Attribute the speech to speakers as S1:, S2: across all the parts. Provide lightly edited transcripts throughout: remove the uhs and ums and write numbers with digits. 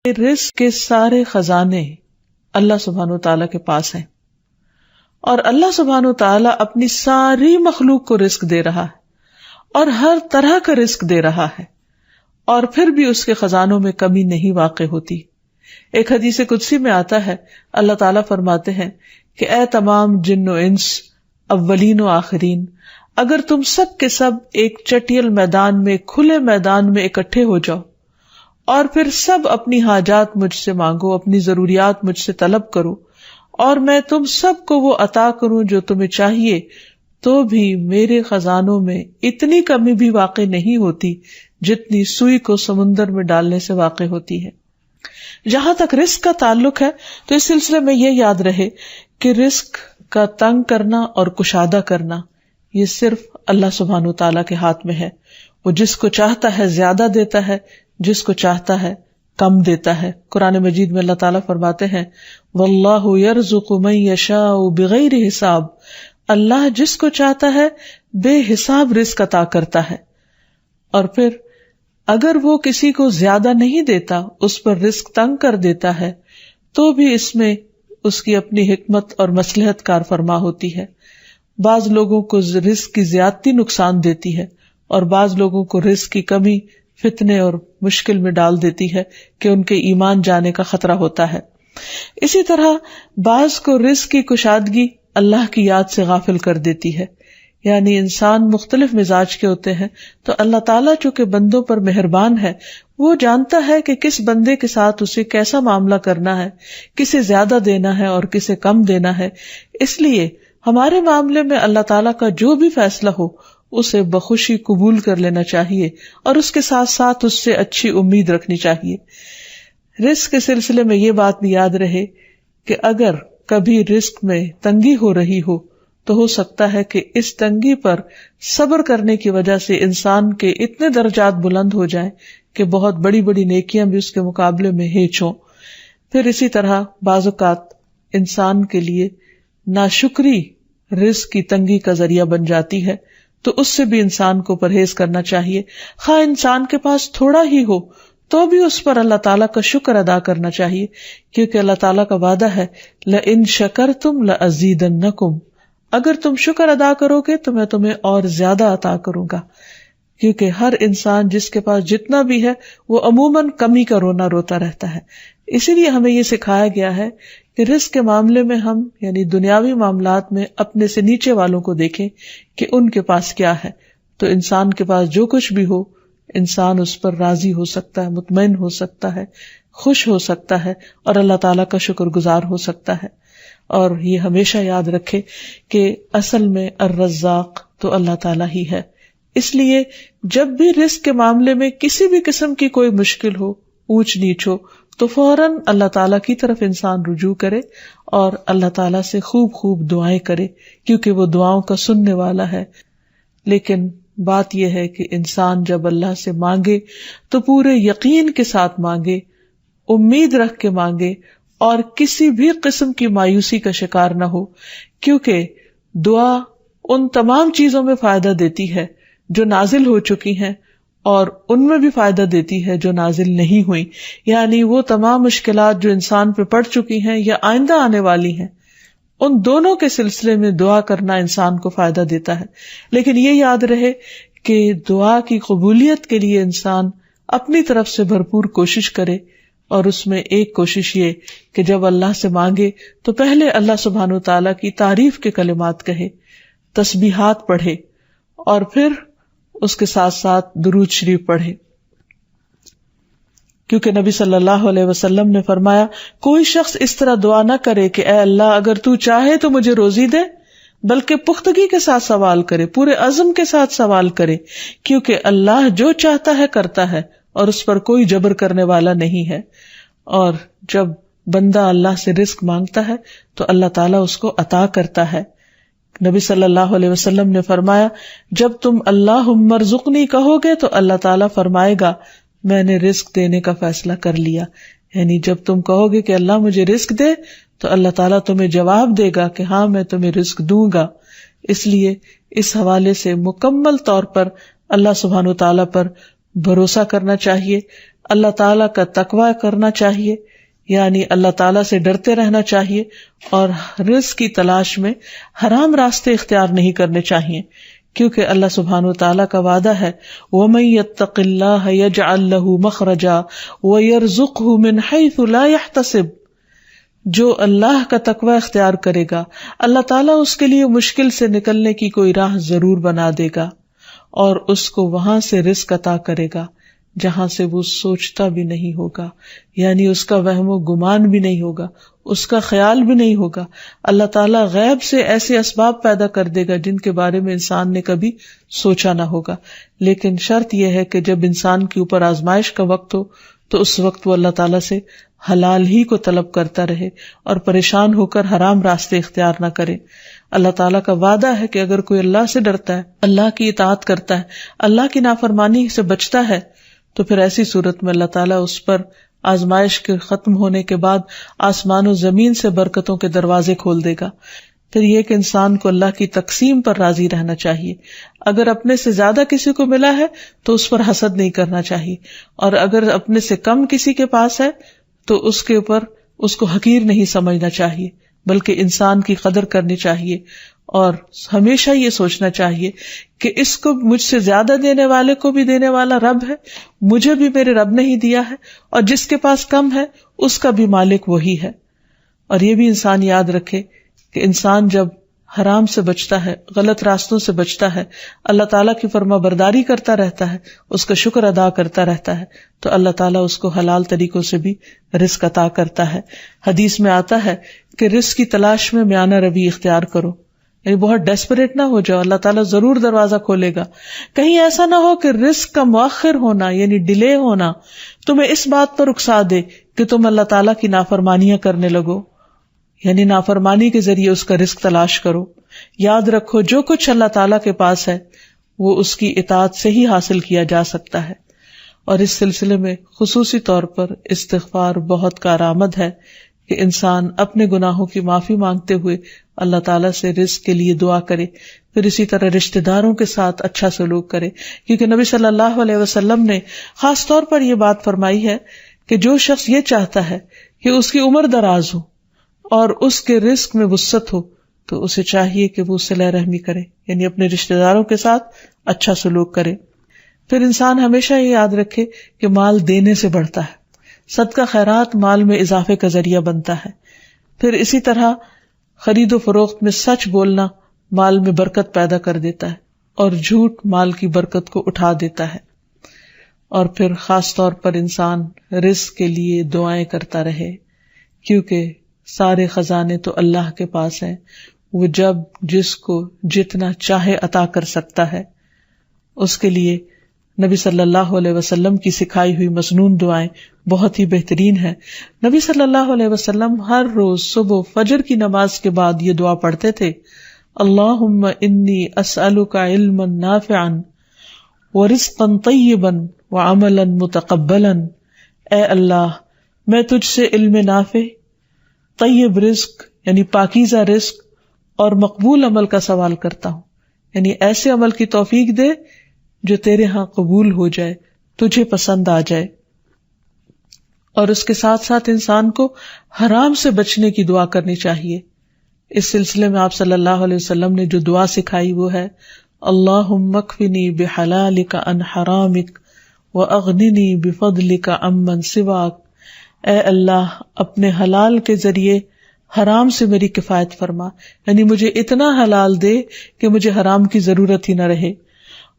S1: رزق کے سارے خزانے اللہ سبحانہ وتعالیٰ کے پاس ہیں، اور اللہ سبحانہ وتعالیٰ اپنی ساری مخلوق کو رزق دے رہا ہے اور ہر طرح کا رزق دے رہا ہے، اور پھر بھی اس کے خزانوں میں کمی نہیں واقع ہوتی۔ ایک حدیث قدسی میں آتا ہے، اللہ تعالیٰ فرماتے ہیں کہ اے تمام جن و انس، اولین و آخرین، اگر تم سب کے سب ایک چٹیل میدان میں، کھلے میدان میں اکٹھے ہو جاؤ اور پھر سب اپنی حاجات مجھ سے مانگو، اپنی ضروریات مجھ سے طلب کرو، اور میں تم سب کو وہ عطا کروں جو تمہیں چاہیے، تو بھی میرے خزانوں میں اتنی کمی بھی واقع نہیں ہوتی جتنی سوئی کو سمندر میں ڈالنے سے واقع ہوتی ہے۔ جہاں تک رزق کا تعلق ہے تو اس سلسلے میں یہ یاد رہے کہ رزق کا تنگ کرنا اور کشادہ کرنا یہ صرف اللہ سبحانہ وتعالیٰ کے ہاتھ میں ہے۔ وہ جس کو چاہتا ہے زیادہ دیتا ہے، جس کو چاہتا ہے کم دیتا ہے۔ قرآن مجید میں اللہ تعالیٰ فرماتے ہیں واللہ یرزق من یشاء بغیر حساب، اللہ جس کو چاہتا ہے بے حساب رزق عطا کرتا ہے، اور پھر اگر وہ کسی کو زیادہ نہیں دیتا، اس پر رزق تنگ کر دیتا ہے، تو بھی اس میں اس کی اپنی حکمت اور مصلحت کار فرما ہوتی ہے۔ بعض لوگوں کو رزق کی زیادتی نقصان دیتی ہے، اور بعض لوگوں کو رزق کی کمی فتنے اور مشکل میں ڈال دیتی ہے کہ ان کے ایمان جانے کا خطرہ ہوتا ہے۔ اسی طرح بعض کو رزق کی کشادگی اللہ کی یاد سے غافل کر دیتی ہے، یعنی انسان مختلف مزاج کے ہوتے ہیں، تو اللہ تعالیٰ چونکہ بندوں پر مہربان ہے، وہ جانتا ہے کہ کس بندے کے ساتھ اسے کیسا معاملہ کرنا ہے، کسے زیادہ دینا ہے اور کسے کم دینا ہے۔ اس لیے ہمارے معاملے میں اللہ تعالیٰ کا جو بھی فیصلہ ہو اسے بخوشی قبول کر لینا چاہیے، اور اس کے ساتھ ساتھ اس سے اچھی امید رکھنی چاہیے۔ رزق کے سلسلے میں یہ بات بھی یاد رہے کہ اگر کبھی رزق میں تنگی ہو رہی ہو تو ہو سکتا ہے کہ اس تنگی پر صبر کرنے کی وجہ سے انسان کے اتنے درجات بلند ہو جائیں کہ بہت بڑی بڑی نیکیاں بھی اس کے مقابلے میں ہیچ ہوں۔ پھر اسی طرح بعض اوقات انسان کے لیے ناشکری رزق کی تنگی کا ذریعہ بن جاتی ہے، تو اس سے بھی انسان کو پرہیز کرنا چاہیے۔ خواہ انسان کے پاس تھوڑا ہی ہو تو بھی اس پر اللہ تعالیٰ کا شکر ادا کرنا چاہیے، کیونکہ اللہ تعالیٰ کا وعدہ ہے لَإِن شَكَرْتُمْ لَأَزِيدَنَّكُمْ، اگر تم شکر ادا کرو گے تو میں تمہیں اور زیادہ عطا کروں گا۔ کیونکہ ہر انسان جس کے پاس جتنا بھی ہے وہ عموماً کمی کا رونا روتا رہتا ہے۔ اسی لیے ہمیں یہ سکھایا گیا ہے کہ رزق کے معاملے میں ہم یعنی دنیاوی معاملات میں اپنے سے نیچے والوں کو دیکھیں کہ ان کے پاس کیا ہے، تو انسان کے پاس جو کچھ بھی ہو انسان اس پر راضی ہو سکتا ہے، مطمئن ہو سکتا ہے، خوش ہو سکتا ہے، اور اللہ تعالیٰ کا شکر گزار ہو سکتا ہے۔ اور یہ ہمیشہ یاد رکھے کہ اصل میں الرزاق تو اللہ تعالیٰ ہی ہے۔ اس لیے جب بھی رزق کے معاملے میں کسی بھی قسم کی کوئی مشکل ہو، اونچ نیچ ہو، تو فوراً اللہ تعالیٰ کی طرف انسان رجوع کرے اور اللہ تعالیٰ سے خوب خوب دعائیں کرے، کیونکہ وہ دعاؤں کا سننے والا ہے۔ لیکن بات یہ ہے کہ انسان جب اللہ سے مانگے تو پورے یقین کے ساتھ مانگے، امید رکھ کے مانگے، اور کسی بھی قسم کی مایوسی کا شکار نہ ہو، کیونکہ دعا ان تمام چیزوں میں فائدہ دیتی ہے جو نازل ہو چکی ہیں، اور ان میں بھی فائدہ دیتی ہے جو نازل نہیں ہوئی، یعنی وہ تمام مشکلات جو انسان پہ پڑ چکی ہیں یا آئندہ آنے والی ہیں، ان دونوں کے سلسلے میں دعا کرنا انسان کو فائدہ دیتا ہے۔ لیکن یہ یاد رہے کہ دعا کی قبولیت کے لیے انسان اپنی طرف سے بھرپور کوشش کرے، اور اس میں ایک کوشش یہ کہ جب اللہ سے مانگے تو پہلے اللہ سبحانہ وتعالیٰ کی تعریف کے کلمات کہے، تسبیحات پڑھے، اور پھر اس کے ساتھ ساتھ درود شریف پڑھے، کیونکہ نبی صلی اللہ علیہ وسلم نے فرمایا کوئی شخص اس طرح دعا نہ کرے کہ اے اللہ اگر تو چاہے تو مجھے روزی دے، بلکہ پختگی کے ساتھ سوال کرے، پورے عزم کے ساتھ سوال کرے، کیونکہ اللہ جو چاہتا ہے کرتا ہے اور اس پر کوئی جبر کرنے والا نہیں ہے۔ اور جب بندہ اللہ سے رزق مانگتا ہے تو اللہ تعالیٰ اس کو عطا کرتا ہے۔ نبی صلی اللہ علیہ وسلم نے فرمایا جب تم اللہم ارزقنی کہو گے تو اللہ تعالیٰ فرمائے گا میں نے رزق دینے کا فیصلہ کر لیا، یعنی جب تم کہو گے کہ اللہ مجھے رزق دے تو اللہ تعالیٰ تمہیں جواب دے گا کہ ہاں میں تمہیں رزق دوں گا۔ اس لیے اس حوالے سے مکمل طور پر اللہ سبحانہ وتعالیٰ پر بھروسہ کرنا چاہیے، اللہ تعالیٰ کا تقوی کرنا چاہیے، یعنی اللہ تعالیٰ سے ڈرتے رہنا چاہیے، اور رزق کی تلاش میں حرام راستے اختیار نہیں کرنے چاہیے، کیونکہ اللہ سبحانہ وتعالیٰ کا وعدہ ہے وَمَن يَتَّقِ اللَّهَ يَجْعَل لَّهُ مَخْرَجًا وَيَرْزُقْهُ مِنْ حَيْثُ لَا يَحْتَسِبُ، جو اللہ کا تقوی اختیار کرے گا اللہ تعالیٰ اس کے لیے مشکل سے نکلنے کی کوئی راہ ضرور بنا دے گا، اور اس کو وہاں سے رزق عطا کرے گا جہاں سے وہ سوچتا بھی نہیں ہوگا، یعنی اس کا وہم و گمان بھی نہیں ہوگا، اس کا خیال بھی نہیں ہوگا۔ اللہ تعالیٰ غیب سے ایسے اسباب پیدا کر دے گا جن کے بارے میں انسان نے کبھی سوچا نہ ہوگا، لیکن شرط یہ ہے کہ جب انسان کے اوپر آزمائش کا وقت ہو تو اس وقت وہ اللہ تعالیٰ سے حلال ہی کو طلب کرتا رہے اور پریشان ہو کر حرام راستے اختیار نہ کرے۔ اللہ تعالیٰ کا وعدہ ہے کہ اگر کوئی اللہ سے ڈرتا ہے، اللہ کی اطاعت کرتا ہے، اللہ کی نافرمانی سے بچتا ہے، تو پھر ایسی صورت میں اللہ تعالیٰ اس پر آزمائش کے ختم ہونے کے بعد آسمان و زمین سے برکتوں کے دروازے کھول دے گا۔ پھر یہ کہ انسان کو اللہ کی تقسیم پر راضی رہنا چاہیے، اگر اپنے سے زیادہ کسی کو ملا ہے تو اس پر حسد نہیں کرنا چاہیے، اور اگر اپنے سے کم کسی کے پاس ہے تو اس کے اوپر اس کو حقیر نہیں سمجھنا چاہیے، بلکہ انسان کی قدر کرنی چاہیے، اور ہمیشہ یہ سوچنا چاہیے کہ اس کو مجھ سے زیادہ دینے والے کو بھی دینے والا رب ہے، مجھے بھی میرے رب نے ہی دیا ہے، اور جس کے پاس کم ہے اس کا بھی مالک وہی ہے۔ اور یہ بھی انسان یاد رکھے کہ انسان جب حرام سے بچتا ہے، غلط راستوں سے بچتا ہے، اللہ تعالیٰ کی فرما برداری کرتا رہتا ہے، اس کا شکر ادا کرتا رہتا ہے، تو اللہ تعالیٰ اس کو حلال طریقوں سے بھی رزق عطا کرتا ہے۔ حدیث میں آتا ہے کہ رزق کی تلاش میں میانہ روی اختیار کرو، یعنی بہت ڈیسپریٹ نہ ہو جاؤ، اللہ تعالیٰ ضرور دروازہ کھولے گا۔ کہیں ایسا نہ ہو کہ رزق کا مؤخر ہونا یعنی ڈیلے ہونا تمہیں اس بات پر اکسا دے کہ تم اللہ تعالیٰ کی نافرمانیاں کرنے لگو، یعنی نافرمانی کے ذریعے اس کا رزق تلاش کرو۔ یاد رکھو جو کچھ اللہ تعالیٰ کے پاس ہے وہ اس کی اطاعت سے ہی حاصل کیا جا سکتا ہے، اور اس سلسلے میں خصوصی طور پر استغفار بہت کارآمد ہے کہ انسان اپنے گناہوں کی معافی مانگتے ہوئے اللہ تعالیٰ سے رزق کے لیے دعا کرے، پھر اسی طرح رشتہ داروں کے ساتھ اچھا سلوک کرے، کیونکہ نبی صلی اللہ علیہ وسلم نے خاص طور پر یہ بات فرمائی ہے کہ جو شخص یہ چاہتا ہے کہ اس کی عمر دراز ہو اور اس کے رزق میں وسعت ہو تو اسے چاہیے کہ وہ صلہ رحمی کرے، یعنی اپنے رشتہ داروں کے ساتھ اچھا سلوک کرے۔ پھر انسان ہمیشہ یہ یاد رکھے کہ مال دینے سے بڑھتا ہے، صدقہ خیرات مال میں اضافے کا ذریعہ بنتا ہے۔ پھر اسی طرح خرید و فروخت میں سچ بولنا مال میں برکت پیدا کر دیتا ہے، اور جھوٹ مال کی برکت کو اٹھا دیتا ہے۔ اور پھر خاص طور پر انسان رزق کے لیے دعائیں کرتا رہے، کیونکہ سارے خزانے تو اللہ کے پاس ہیں، وہ جب جس کو جتنا چاہے عطا کر سکتا ہے۔ اس کے لیے نبی صلی اللہ علیہ وسلم کی سکھائی ہوئی مسنون دعائیں بہت ہی بہترین ہیں۔ نبی صلی اللہ علیہ وسلم ہر روز صبح فجر کی نماز کے بعد یہ دعا پڑھتے تھے، اللہم انی اسألک علما نافعا ورزقا طیبا وعملا متقبلا، اے اللہ میں تجھ سے علم نافع، طیب رزق یعنی پاکیزہ رزق اور مقبول عمل کا سوال کرتا ہوں، یعنی ایسے عمل کی توفیق دے جو تیرے ہاں قبول ہو جائے، تجھے پسند آ جائے۔ اور اس کے ساتھ ساتھ انسان کو حرام سے بچنے کی دعا کرنی چاہیے۔ اس سلسلے میں آپ صلی اللہ علیہ وسلم نے جو دعا سکھائی وہ ہے اللہم اکفنی بحلالک عن حرامک واغننی بفضلک عمن سواک، اے اللہ اپنے حلال کے ذریعے حرام سے میری کفایت فرما، یعنی مجھے اتنا حلال دے کہ مجھے حرام کی ضرورت ہی نہ رہے،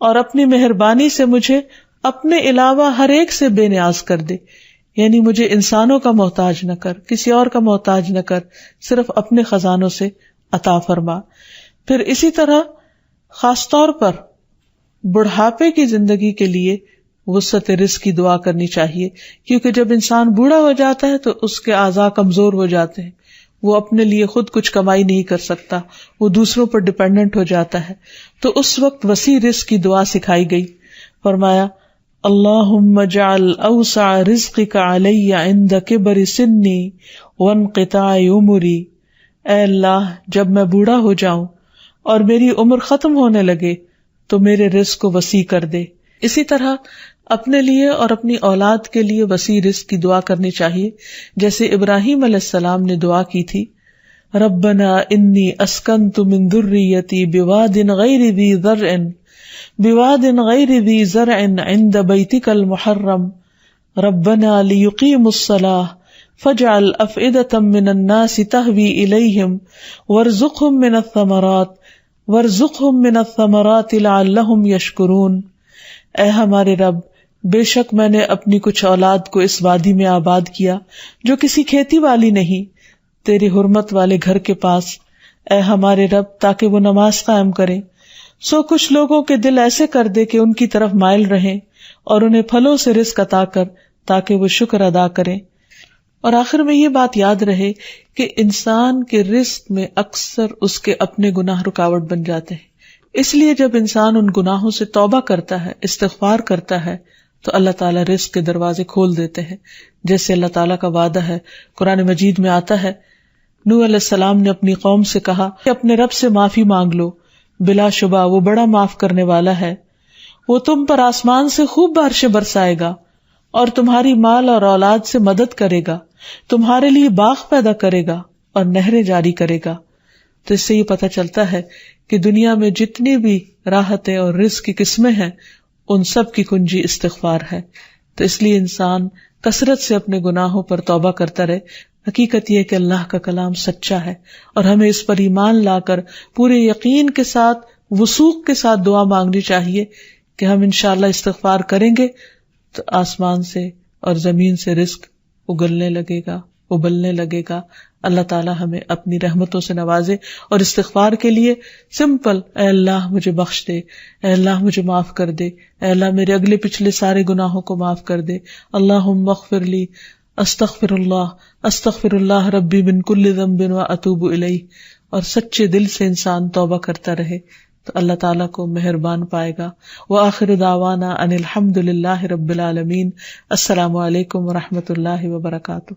S1: اور اپنی مہربانی سے مجھے اپنے علاوہ ہر ایک سے بے نیاز کر دے، یعنی مجھے انسانوں کا محتاج نہ کر، کسی اور کا محتاج نہ کر، صرف اپنے خزانوں سے عطا فرما۔ پھر اسی طرح خاص طور پر بڑھاپے کی زندگی کے لیے وسعت رزق کی دعا کرنی چاہیے، کیونکہ جب انسان بوڑھا ہو جاتا ہے تو اس کے اعضاء کمزور ہو جاتے ہیں، وہ اپنے لیے خود کچھ کمائی نہیں کر سکتا، وہ دوسروں پر ڈیپینڈنٹ ہو جاتا ہے، تو اس وقت وسیع رزق کی دعا سکھائی گئی۔ فرمایا اللہم اجعل اوسع رزقک علی عند کبر سنی وانقطاع عمری، اے اللہ جب میں بوڑھا ہو جاؤں اور میری عمر ختم ہونے لگے تو میرے رزق کو وسیع کر دے۔ اسی طرح اپنے لیے اور اپنی اولاد کے لیے وسیع رزق کی دعا کرنی چاہیے، جیسے ابراہیم علیہ السلام نے دعا کی تھی، ربنا انی اسکنت من ذریتی بواد غیر ذی زرع عند بیتک المحرم ربنا لیقیموا الصلاة فاجعل افئدة من الناس تهوی الیہم وارزقهم من الثمرات لعلهم یشکرون۔ اے ہمارے رب، بے شک میں نے اپنی کچھ اولاد کو اس وادی میں آباد کیا جو کسی کھیتی والی نہیں، تیری حرمت والے گھر کے پاس، اے ہمارے رب، تاکہ وہ نماز قائم کریں۔ سو کچھ لوگوں کے دل ایسے کر دے کہ ان کی طرف مائل رہیں، اور انہیں پھلوں سے رزق عطا کر تاکہ وہ شکر ادا کریں۔ اور آخر میں یہ بات یاد رہے کہ انسان کے رزق میں اکثر اس کے اپنے گناہ رکاوٹ بن جاتے ہیں، اس لیے جب انسان ان گناہوں سے توبہ کرتا ہے، استغفار کرتا ہے، تو اللہ تعالیٰ رزق کے دروازے کھول دیتے ہیں، جیسے اللہ تعالیٰ کا وعدہ ہے۔ قرآن مجید میں آتا ہے، نوح علیہ السلام نے اپنی قوم سے کہا کہ اپنے رب سے معافی مانگ لو، بلا شبہ وہ بڑا معاف کرنے والا ہے، وہ تم پر آسمان سے خوب بارشیں برسائے گا اور تمہاری مال اور اولاد سے مدد کرے گا، تمہارے لیے باغ پیدا کرے گا اور نہریں جاری کرے گا۔ تو اس سے یہ پتہ چلتا ہے کہ دنیا میں جتنی بھی راحتیں اور رزق کی قسمیں ہیں، ان سب کی کنجی استغفار ہے۔ تو اس لیے انسان کثرت سے اپنے گناہوں پر توبہ کرتا رہے۔ حقیقت یہ کہ اللہ کا کلام سچا ہے، اور ہمیں اس پر ایمان لا کر پورے یقین کے ساتھ، وثوق کے ساتھ دعا مانگنی چاہیے کہ ہم انشاءاللہ استغفار کریں گے تو آسمان سے اور زمین سے رزق اگلنے لگے گا، ابلنے لگے گا۔ اللہ تعالیٰ ہمیں اپنی رحمتوں سے نوازے، اور استغفار کے لیے سمپل، اے اللہ مجھے بخش دے، اے اللہ مجھے معاف کر دے، اے اللہ میرے اگلے پچھلے سارے گناہوں کو معاف کر دے، اللہم اغفر لی، استغفر اللہ ربی من کل ذنب واتوب الیہ، اور سچے دل سے انسان توبہ کرتا رہے تو اللہ تعالیٰ کو مہربان پائے گا۔ وآخر دعوانا ان الحمد للہ رب العالمین۔ السلام علیکم ورحمۃ اللہ وبرکاتہ۔